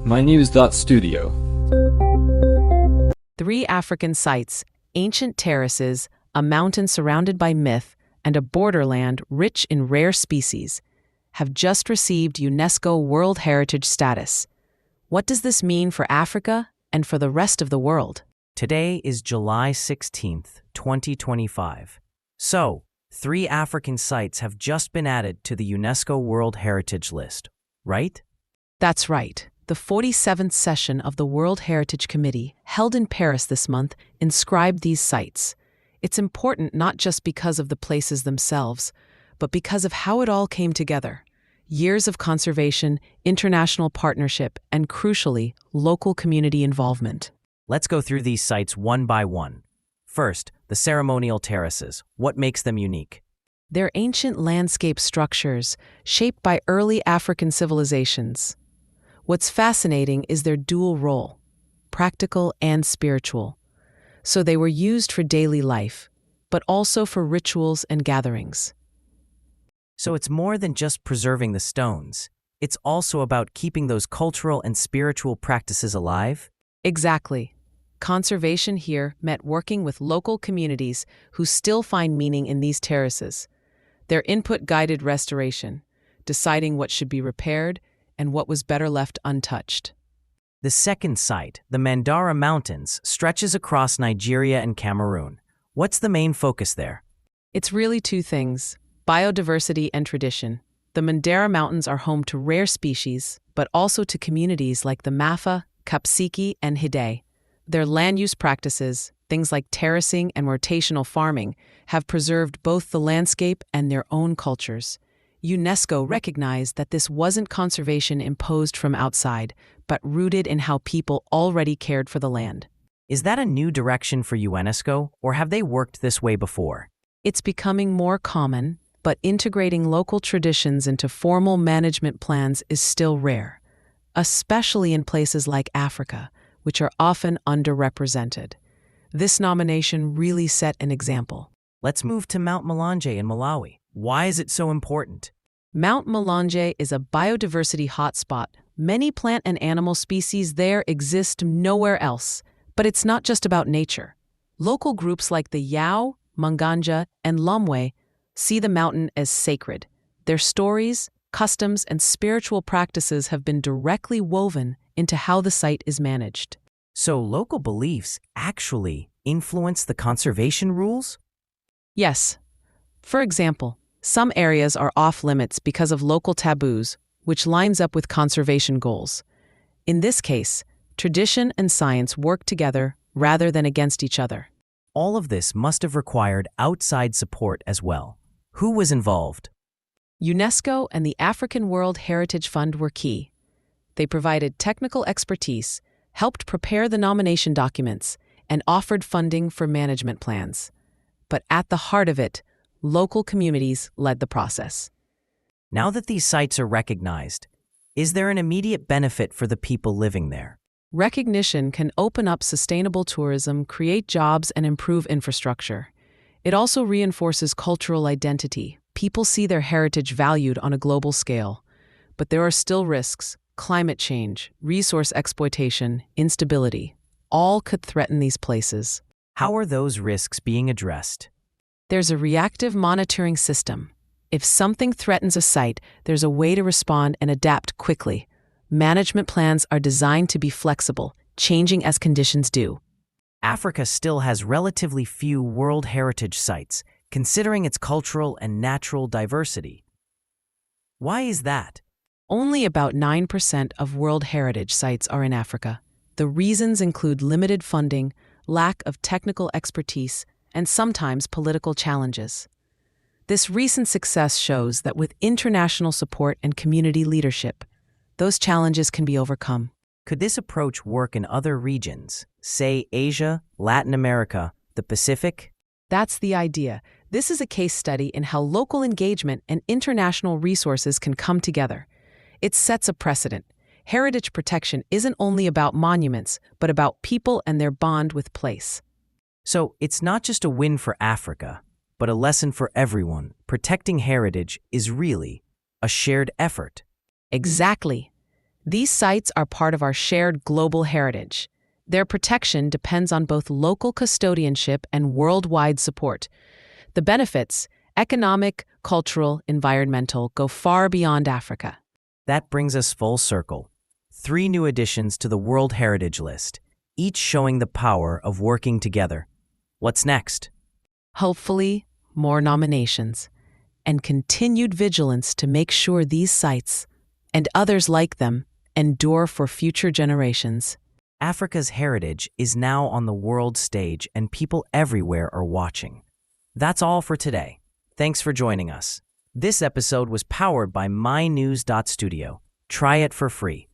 mynews.studio. 3 African sites, ancient terraces, a mountain surrounded by myth, and a borderland rich in rare species, have just received UNESCO World Heritage status. What does this mean for Africa and for the rest of the world? Today is July 16th, 2025. So, 3 African sites have just been added to the UNESCO World Heritage List, right? That's right. The 47th session of the World Heritage Committee, held in Paris this month, inscribed these sites. It's important not just because of the places themselves, but because of how it all came together. Years of conservation, international partnership, and crucially, local community involvement. Let's go through these sites one by one. First, the ceremonial terraces. What makes them unique? They're ancient landscape structures shaped by early African civilizations. What's fascinating is their dual role, practical and spiritual. So they were used for daily life, but also for rituals and gatherings. So it's more than just preserving the stones. It's also about keeping those cultural and spiritual practices alive? Exactly. Conservation here meant working with local communities who still find meaning in these terraces. Their input guided restoration, deciding what should be repaired and what was better left untouched. The second site, the Mandara Mountains, stretches across Nigeria and Cameroon. What's the main focus there? It's really 2 things: biodiversity and tradition. The Mandara Mountains are home to rare species, but also to communities like the Mafa, Kapsiki, and Hide. Their land use practices, things like terracing and rotational farming, have preserved both the landscape and their own cultures. UNESCO recognized that this wasn't conservation imposed from outside, but rooted in how people already cared for the land. Is that a new direction for UNESCO, or have they worked this way before? It's becoming more common, but integrating local traditions into formal management plans is still rare, especially in places like Africa, which are often underrepresented. This nomination really set an example. Let's move to Mount Mulanje in Malawi. Why is it so important? Mount Mulanje is a biodiversity hotspot. Many plant and animal species there exist nowhere else. But it's not just about nature. Local groups like the Yao, Manganja, and Lomwe see the mountain as sacred. Their stories, customs, and spiritual practices have been directly woven into how the site is managed. So local beliefs actually influence the conservation rules? Yes. For example, some areas are off-limits because of local taboos, which lines up with conservation goals. In this case, tradition and science work together rather than against each other. All of this must have required outside support as well. Who was involved? UNESCO and the African World Heritage Fund were key. They provided technical expertise, helped prepare the nomination documents, and offered funding for management plans. But at the heart of it, local communities led the process. Now that these sites are recognized, is there an immediate benefit for the people living there? Recognition can open up sustainable tourism, create jobs, and improve infrastructure. It also reinforces cultural identity. People see their heritage valued on a global scale. But there are still risks: climate change, resource exploitation, instability. All could threaten these places. How are those risks being addressed? There's a reactive monitoring system. If something threatens a site, there's a way to respond and adapt quickly. Management plans are designed to be flexible, changing as conditions do. Africa still has relatively few World Heritage sites, considering its cultural and natural diversity. Why is that? Only about 9% of World Heritage sites are in Africa. The reasons include limited funding, lack of technical expertise, and sometimes political challenges. This recent success shows that with international support and community leadership, those challenges can be overcome. Could this approach work in other regions, say Asia, Latin America, the Pacific? That's the idea. This is a case study in how local engagement and international resources can come together. It sets a precedent. Heritage protection isn't only about monuments, but about people and their bond with place. So it's not just a win for Africa, but a lesson for everyone. Protecting heritage is really a shared effort. Exactly. These sites are part of our shared global heritage. Their protection depends on both local custodianship and worldwide support. The benefits, economic, cultural, environmental, go far beyond Africa. That brings us full circle. 3 new additions to the World Heritage List, each showing the power of working together. What's next? Hopefully, more nominations and continued vigilance to make sure these sites, and others like them, endure for future generations. Africa's heritage is now on the world stage and people everywhere are watching. That's all for today. Thanks for joining us. This episode was powered by mynews.studio. Try it for free.